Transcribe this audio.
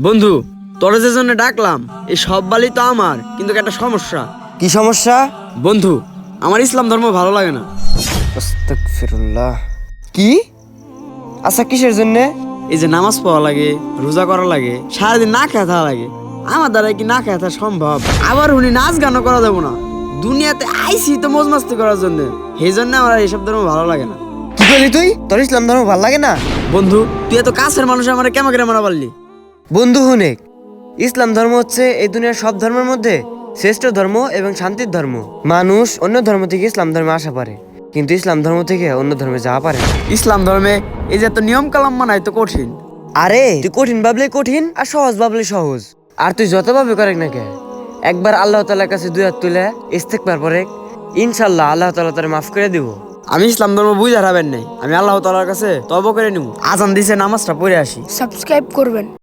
বন্ধু, তোর যে জন্য ডাকলাম এই সব বালি তো আমার, কিন্তু একটা সমস্যা। কি সমস্যা? বন্ধু, আমার ইসলাম ধর্ম ভালো লাগে না। আস্তাগফিরুল্লাহ। কি? আচ্ছা, কিসের জন্য? এই যে নামাজ পড়া লাগে, রোজা করা লাগে, সারাদিন না খেয়ে থাকা লাগে। আমার দ্বারা কি না খেয়ে থাকা সম্ভব? আবার উনি নাচ গানও করা দেবো না। দুনিয়াতে আইসি তো মজ মাস্তি করার জন্য। সেই জন্য আমার এইসব ধর্ম ভালো লাগে না। কি করলি তুই? তোর ইসলাম ধর্ম ভাল লাগে না? বন্ধু, তুই এত কাছের মানুষ, আমার কেমন করে মারা পারলি? বন্ধু হুনেক, ইসলাম ধর্ম হচ্ছে এই দুনিয়ার সব ধর্মের মধ্যে শ্রেষ্ঠ ধর্ম এবং শান্তির ধর্ম। মানুষ অন্য ধর্ম থেকে ইসলাম ধর্মে আসা পারে, কিন্তু ইসলাম ধর্ম থেকে অন্য ধর্মে যাওয়া পারে না। ইসলাম ধর্মে এই যে এত নিয়ম কালাম মানায় তো কঠিন। আরে তুই কঠিন ভাবলে কঠিন, আর সহজ ভাবলে সহজ। আর তুই যত ভাবে করে না কে, একবার আল্লাহ তাআলার কাছে দুই হাত তুলে ইস্তেগফার পরে, ইনশাআল্লাহ আল্লাহ তাআলা তোরে মাফ করে দিব। আমি ইসলাম ধর্ম বুঝে হারাবেন নাই। আমি আল্লাহ তাআলার কাছে তওবা করে নিব। আজান দিছে, নামাজটা পড়ে আসি। সাবস্ক্রাইব করবেন।